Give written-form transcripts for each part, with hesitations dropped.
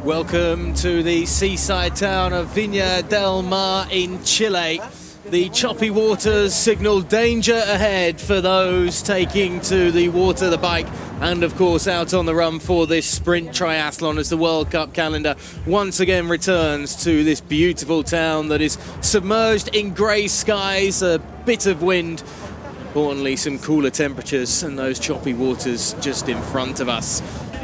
Welcome to the seaside town of Vina del Mar in Chile. The choppy waters signal danger ahead for those taking to the water, the bike, and of course out on the run for this sprint triathlon as the World Cup calendar once again returns to this beautiful town that is submerged in grey skies, a bit of wind, importantly some cooler temperatures, and those choppy waters just in front of us.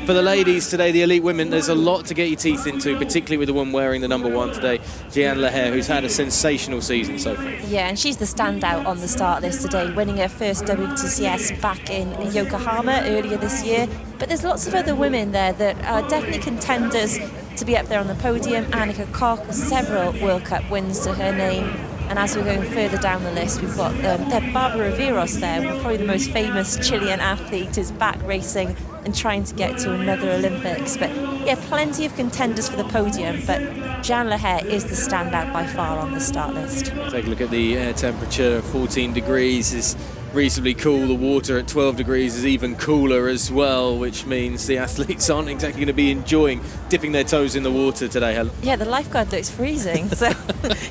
For the ladies today, the elite women, there's a lot to get your teeth into, particularly with the one wearing the number 1 today, Jeanne Lehair, who's had a sensational season so far. Yeah, and she's the standout on the start list today, winning her first WTCS back in Yokohama earlier this year. But there's lots of other women there that are definitely contenders to be up there on the podium. Annika Koch, several World Cup wins to her name. And as we're going further down the list, we've got Barbara Riveros there, probably the most famous Chilean athlete, is back racing and trying to get to another Olympics. But yeah, plenty of contenders for the podium, but Jeanne Lehair is the standout by far on the start list. Take a look at the air temperature, 14 degrees is reasonably cool. The water at 12 degrees is even cooler as well, which means the athletes aren't exactly going to be enjoying dipping their toes in the water today, Helen. Yeah, the lifeguard looks freezing, so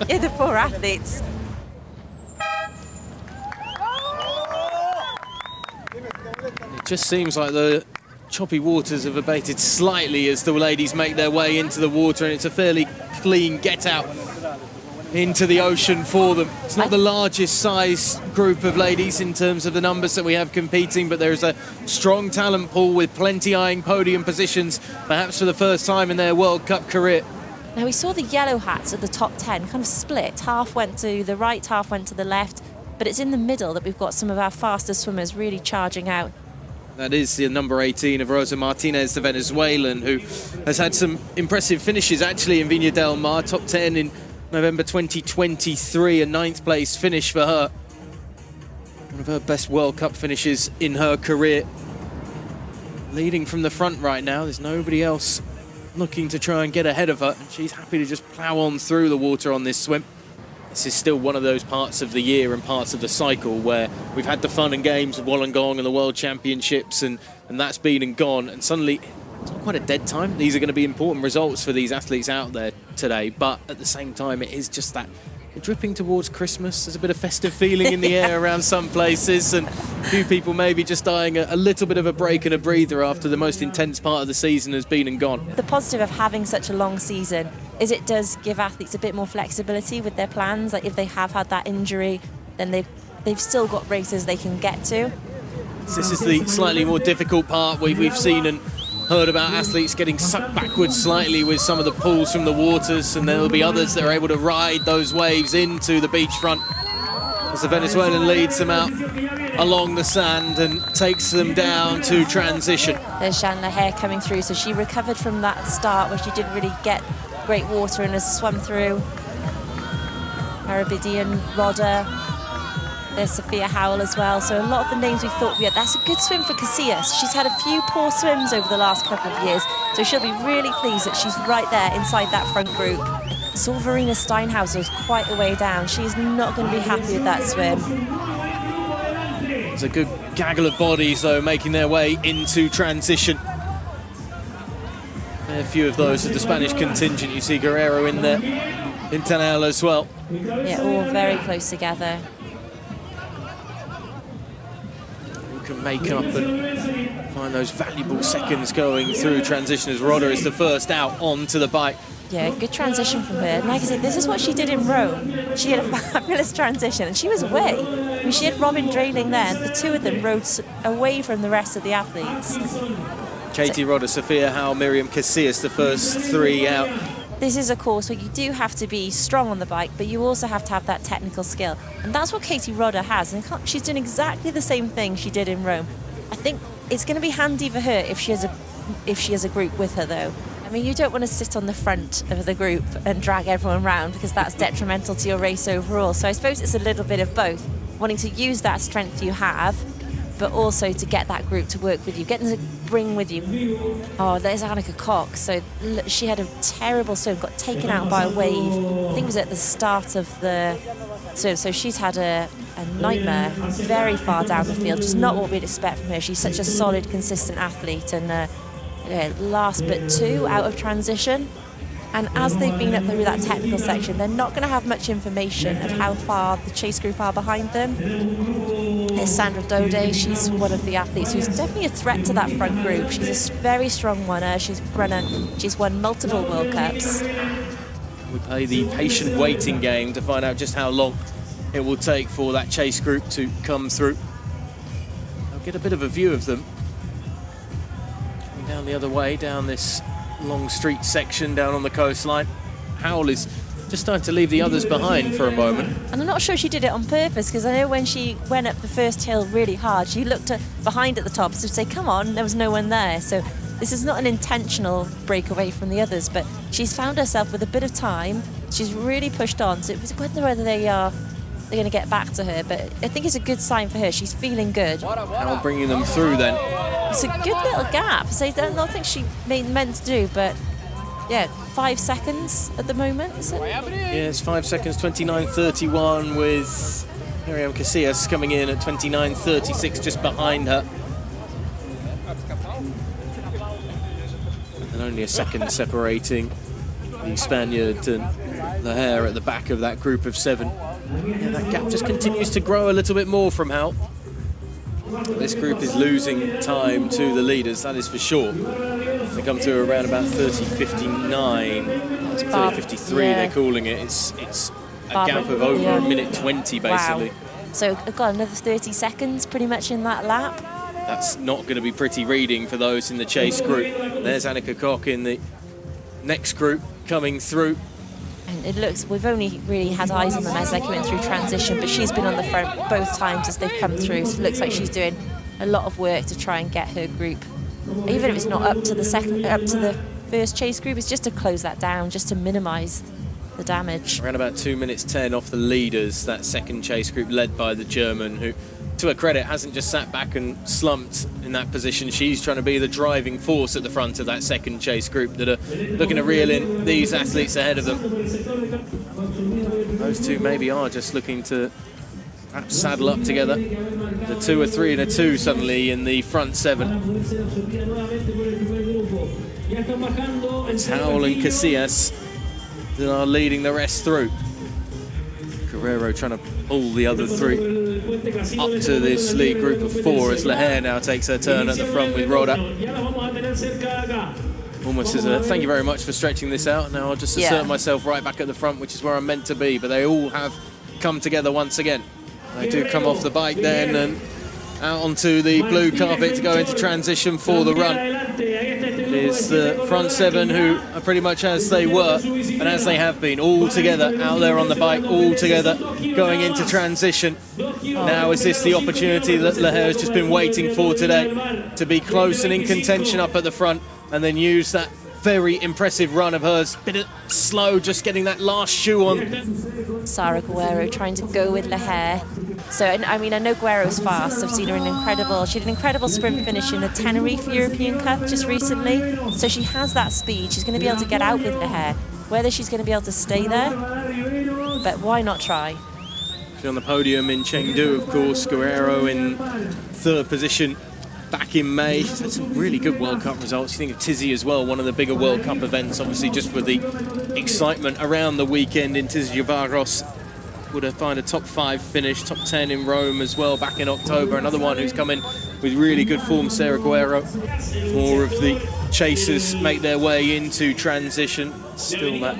yeah, the poor athletes. It just seems like the choppy waters have abated slightly as the ladies make their way into the water, and it's a fairly clean get out into the ocean for them. It's not the largest size group of ladies in terms of the numbers that we have competing, but there's a strong talent pool with plenty eyeing podium positions, perhaps for the first time in their World Cup career. Now we saw the yellow hats at the top 10 kind of split. Half went to the right, half went to the left, but it's in the middle that we've got some of our fastest swimmers really charging out. That is the number 18 of Rosa Martinez, the Venezuelan, who has had some impressive finishes actually in Vina del Mar, top 10 in November 2023, a 9th place finish for her. One of her best World Cup finishes in her career. Leading from the front right now, there's nobody else looking to try and get ahead of her, and she's happy to just plough on through the water on this swim. This is still one of those parts of the year and parts of the cycle where we've had the fun and games of Wollongong and the World Championships, and that's been and gone, and suddenly it's not quite a dead time. These are going to be important results for these athletes out there today, but at the same time it is just that we're dripping towards Christmas. There's a bit of festive feeling in the air around some places, and a few people maybe just eyeing a little bit of a break and a breather after the most intense part of the season has been and gone. The positive of having such a long season is it does give athletes a bit more flexibility with their plans. Like if they have had that injury, then they've still got races they can get to. This is the slightly more difficult part. We've seen and heard about athletes getting sucked backwards slightly with some of the pulls from the waters, and there'll be others that are able to ride those waves into the beachfront as the Venezuelan leads them out along the sand and takes them down to transition. There's Jeanne Lehair coming through, so she recovered from that start where she didn't really get great water and has swum through. Arabidian Rodder. There's Sophia Howell as well. So a lot of the names we thought we had. That's a good swim for Casillas. She's had a few poor swims over the last couple of years, so she'll be really pleased that she's right there inside that front group. Saw Verena Steinhauser was quite a way down. She's not going to be happy with that swim. There's a good gaggle of bodies though making their way into transition. A few of those of the Spanish contingent. You see Guerrero in there, Intanel as well. Yeah, all very close together. Can make up and find those valuable seconds going through transition as Rodder is the first out onto the bike. Yeah, good transition from her. And like I said, this is what she did in Rome. She had a fabulous transition and she was away. I mean, she had Robin Drayling there, and the two of them rode away from the rest of the athletes. Katie Rodder, Sophia Howell, Miriam Casillas, the first 3 out. This is a course where you do have to be strong on the bike, but you also have to have that technical skill. And that's what Katie Rodder has. And she's doing exactly the same thing she did in Rome. I think it's going to be handy for her if she has a group with her, though. I mean, you don't want to sit on the front of the group and drag everyone around because that's detrimental to your race overall. So I suppose it's a little bit of both, wanting to use that strength you have, but also to get that group to work with you, get them to bring with you. Oh, there's Annika Koch. So she had a terrible swim, got taken out by a wave. I think it was at the start of the swim. So she's had a nightmare very far down the field, just not what we'd expect from her. She's such a solid, consistent athlete, and last but 2 out of transition. And as they've been up through that technical section, they're not going to have much information of how far the chase group are behind them. There's Sandra Dode. She's one of the athletes who's definitely a threat to that front group. She's a very strong runner. She's won multiple World Cups. We play the patient waiting game to find out just how long it will take for that chase group to come through. I'll get a bit of a view of them. Coming down the other way, down this long street section down on the coastline. Howell is just starting to leave the others behind for a moment. And I'm not sure she did it on purpose, because I know when she went up the first hill really hard, she looked behind at the top to say, come on, there was no one there. So this is not an intentional breakaway from the others, but she's found herself with a bit of time. She's really pushed on, so it was whether they're going to get back to her, but I think it's a good sign for her. She's feeling good. Howell bringing them through then. It's a good little gap. So I don't think she meant to do, but yeah, 5 seconds at the moment, is it? Yes, 5 seconds, 29.31, with Miriam Casillas coming in at 29.36 just behind her. And only a second separating the Spaniard and Lehair at the back of that group of 7. Yeah, that gap just continues to grow a little bit more from Howell. This group is losing time to the leaders, that is for sure. They come to around about 30.59, 30.53 they're calling it. It's a gap of over a minute 20 basically. Wow. So I've got another 30 seconds pretty much in that lap. That's not going to be pretty reading for those in the chase group. There's Annika Koch in the next group coming through. And it looks, we've only really had eyes on them as they came in through transition, but she's been on the front both times as they've come through, so it looks like she's doing a lot of work to try and get her group, even if it's not up to the first chase group, it's just to close that down, just to minimise the damage. Around about 2 minutes 10 off the leaders, that second chase group led by the German, who, to her credit, hasn't just sat back and slumped in that position. She's trying to be the driving force at the front of that second chase group that are looking to reel in these athletes ahead of them. Those two maybe are just looking to perhaps saddle up together. The 2, a 3 and a 2 suddenly in the front 7. It's Howell and Casillas that are leading the rest through. Guerrero trying to pull the other 3 up to this lead group of 4 as Lehair now takes her turn at the front with Roda. Almost as a thank you very much for stretching this out. Now I'll just assert myself right back at the front, which is where I'm meant to be, but they all have come together once again. They do come off the bike then and out onto the blue carpet to go into transition for the run. It is the front 7 who are pretty much as they were and as they have been, all together out there on the bike, all together going into transition. Now is this the opportunity that Lehair has just been waiting for today, to be close and in contention up at the front and then use that very impressive run of hers. Bit of slow, just getting that last shoe on. Sara Guerrero trying to go with Lehair. So, I mean, I know Guerrero's fast. I've seen her she had an incredible sprint finish in the Tenerife European Cup just recently. So she has that speed. She's going to be able to get out with Lehair. Whether she's going to be able to stay there, but why not try? She's on the podium in Chengdu, of course. Guerrero in 3rd position back in May. She's had some really good World Cup results. You think of Tizzy as well, one of the bigger World Cup events, obviously just for the excitement around the weekend in Tizzy Varros. Would have find a top 5 finish, top 10 in Rome as well back in October. Another one who's come in with really good form, Sara Guerrero. More of the chasers make their way into transition. Still that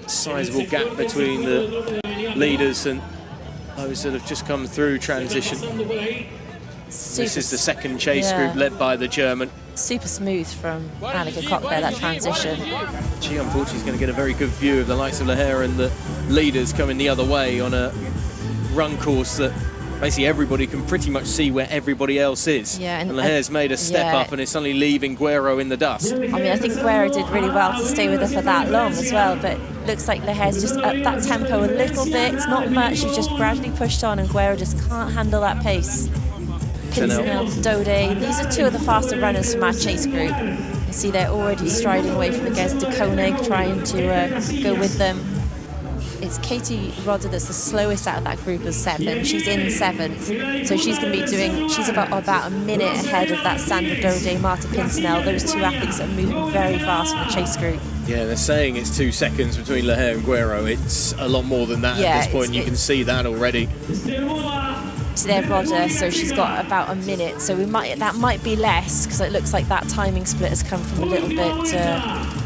sizable gap between the leaders and those that have just come through transition. This is the second chase group led by the German. Super smooth from Annika Koch there, that transition. She unfortunately is going to get a very good view of the likes of Lehair and the leaders coming the other way on a run course that basically everybody can pretty much see where everybody else is. Yeah, and Lehair's made a step up and is suddenly leaving Guerrero in the dust. I mean, I think Guerrero did really well to stay with her for that long as well, but looks like Lehair's just upped that tempo a little bit. It's not much, she's just gradually pushed on and Guerrero just can't handle that pace. Pinsnell, Dode, these are 2 of the faster runners from our chase group. You see they're already striding away from the guys. De Koning trying to go with them. it's Katie Rodder that's the slowest out of that group of 7. She's in 7th, so she's going to be she's about a minute ahead of that Sandra Dode, Marta Pintinel, those 2 athletes that are moving very fast from the chase group. Yeah, they're saying it's 2 seconds between Lehair and Guerrero. It's a lot more than that at this point. You can see that already. So they're Rodder, so she's got about a minute. So that might be less, because it looks like that timing split has come from a little bit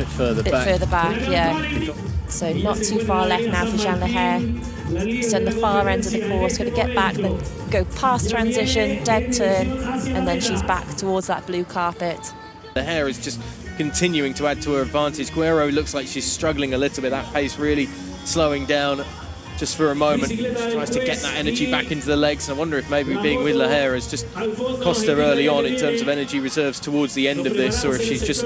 further back. Yeah. So not too far left now for Jeanne Lehair. She's done the far end of the course, going to get back, then go past transition, dead turn, and then she's back towards that blue carpet. Lehair is just continuing to add to her advantage. Guerrero looks like she's struggling a little bit, that pace really slowing down just for a moment. She tries to get that energy back into the legs, and I wonder if maybe being with Lehair has just cost her early on in terms of energy reserves towards the end of this, or if she's just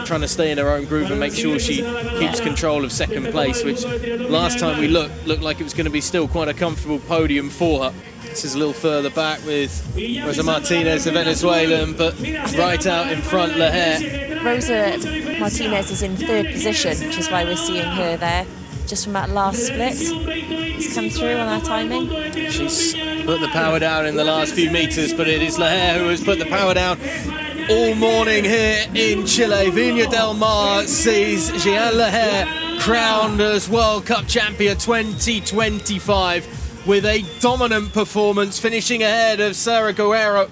trying to stay in her own groove and make sure she keeps control of 2nd place, which last time we looked like it was going to be still quite a comfortable podium for her. This is a little further back with Rosa Martinez, the Venezuelan, but right out in front, Lehair. Rosa Martinez is in 3rd position, which is why we're seeing her there, just from that last split. It's come through on our timing. She's put the power down in the last few metres, but it is Lehair who has put the power down all morning here in Chile. Vina del Mar sees Jeanne Lehair crowned as World Cup champion 2025 with a dominant performance, finishing ahead of Sara Guerrero,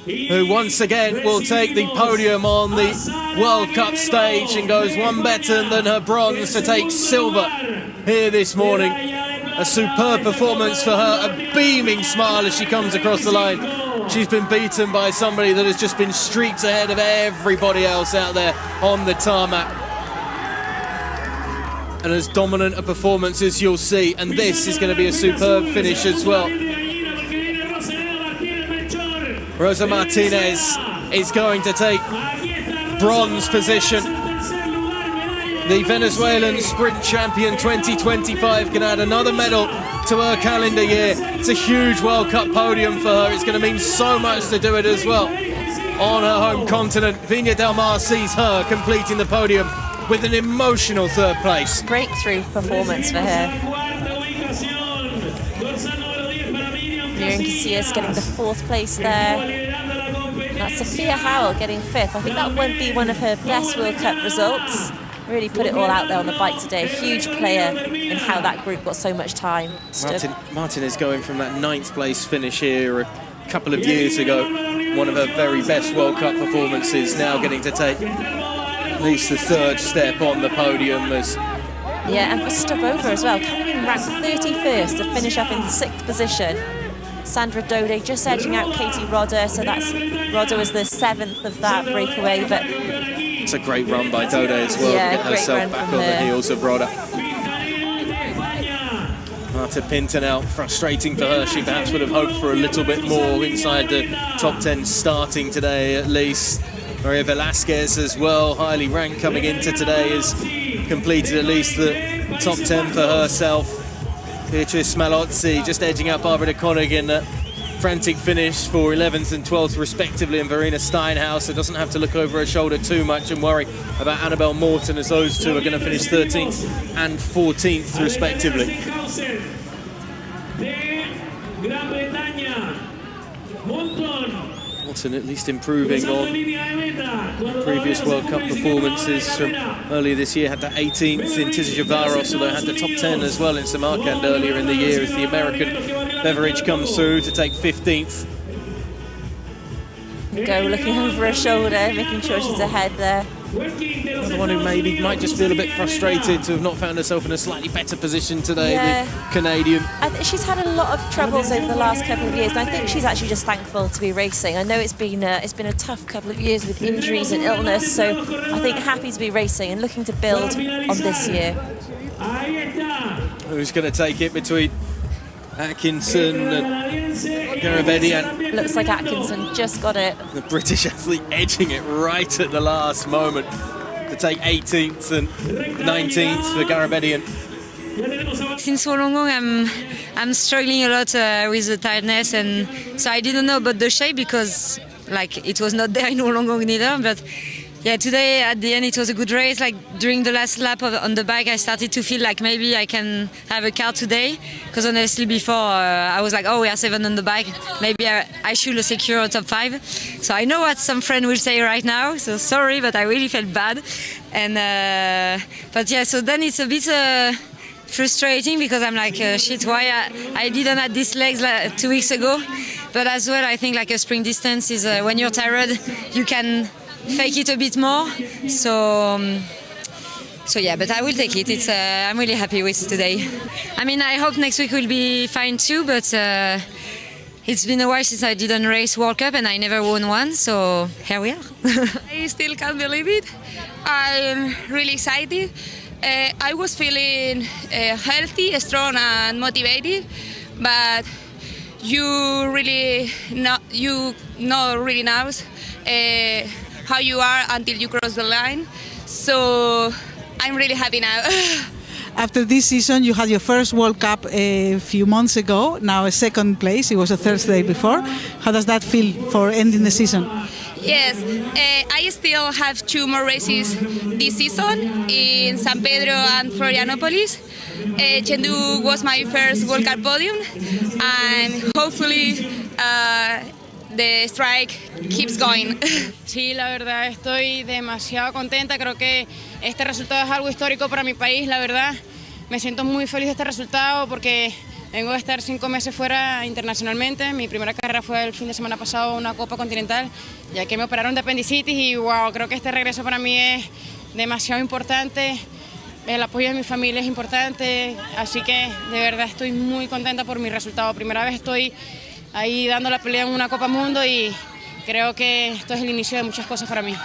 who once again will take the podium on the World Cup stage and goes one better than her bronze to take silver here this morning. A superb performance for her, a beaming smile as she comes across the line. She's been beaten by somebody that has just been streaks ahead of everybody else out there on the tarmac. And as dominant a performance as you'll see, and this is going to be a superb finish as well. Rosa Martinez is going to take bronze position. The Venezuelan sprint champion 2025 can add another medal to her calendar year. It's a huge World Cup podium for her. It's going to mean so much to do it as well on her home continent. Vina del Mar sees her completing the podium with an emotional 3rd place. Breakthrough performance for her. Miriam Casillas getting the 4th place there. That's Sophia Howell getting 5th. I think that won't be one of her best World Cup results. Really put it all out there on the bike today. Huge player in how that group got so much time. Martin is going from that 9th place finish here a couple of years ago. One of her very best World Cup performances, now getting to take at least the 3rd step on the podium. Yeah, and for Stopova as well, coming in ranked 31st to finish up in 6th position. Sandra Dode just edging out Katie Rodder, so that's Rodder was the 7th of that breakaway, but it's a great run by Dode as well, to get herself back on the heels of Rodder. Marta Pintinel, frustrating for her. She perhaps would have hoped for a little bit more inside the top 10 starting today at least. Maria Velasquez as well, highly ranked coming into today, has completed at least the top 10 for herself. Beatrice Malozzi just edging out Barbara de Koning in a frantic finish for 11th and 12th respectively, and Verena Steinhaus, who doesn't have to look over her shoulder too much and worry about Annabelle Morton, as those two are going to finish 13th and 14th respectively. Morton at least improving on previous World Cup performances from earlier this year. Had the 18th in Tiziavaros, although had the top 10 as well in Samarkand earlier in the year, as the American Beveridge comes through to take 15th. Go looking over her shoulder, making sure she's ahead there. Another one who maybe might just feel a bit frustrated to have not found herself in a slightly better position today, the Canadian. She's had a lot of troubles over the last couple of years, and I think she's actually just thankful to be racing. I know it's been a tough couple of years with injuries and illness, so I think happy to be racing and looking to build on this year. Who's going to take it between Atkinson and Garabedian? Looks like Atkinson just got it. The British athlete edging it right at the last moment to take 18th and 19th for Garabedian. Since so long I'm struggling a lot with the tiredness, and so I didn't know about the shape because it was not there in Wollongong neither, but Yeah, today at the end it was a good race. Like during the last lap on the bike, I started to feel like maybe I can have a car today. Because honestly, before I was like, oh, we are 7 on the bike. Maybe I should secure a top 5. So I know what some friend will say right now. So sorry, but I really felt bad. And but yeah, so then it's a bit frustrating because I'm like, shit, why I didn't have these legs 2 weeks ago. But as well, I think like a sprint distance is when you're tired, you can fake it a bit more. So yeah, but I will take it. It's I'm really happy with today. I mean, I hope next week will be fine too, but it's been a while since I didn't race World Cup and I never won one, so here we are. I still can't believe it. I'm really excited. I was feeling healthy, strong and motivated, but you know really now how you are until you cross the line. So I'm really happy now. After this season, you had your first World Cup a few months ago, now a second place. It was a Thursday before. How does that feel for ending the season? Yes, I still have 2 more races this season in San Pedro and Florianopolis. Chengdu was my first World Cup podium, and hopefully the strike keeps going. Sí, la verdad estoy demasiado contenta. Creo que este resultado es algo histórico para mi país, la verdad. Me siento muy feliz de este resultado porque vengo de estar 5 meses fuera internacionalmente. Mi primera carrera fue el fin de semana pasado, una Copa Continental, ya que me operaron de apendicitis y wow, creo que este regreso para mí es demasiado importante. El apoyo de mi familia es importante, así que de verdad estoy muy contenta por mi resultado. Primera vez estoy ahí dando la pelea en una Copa Mundo y creo que esto es el inicio de muchas cosas para mí.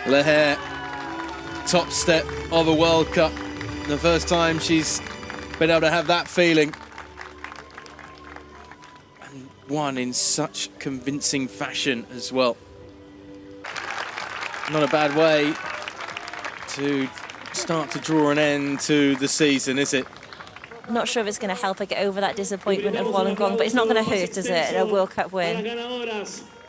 Lehair, top step of a World Cup. The first time she's been able to have that feeling. And won in such convincing fashion as well. Not a bad way to start to draw an end to the season, is it? Not sure if it's going to help her get over that disappointment of Wollongong, but it's not going to hurt, is it? A World Cup win.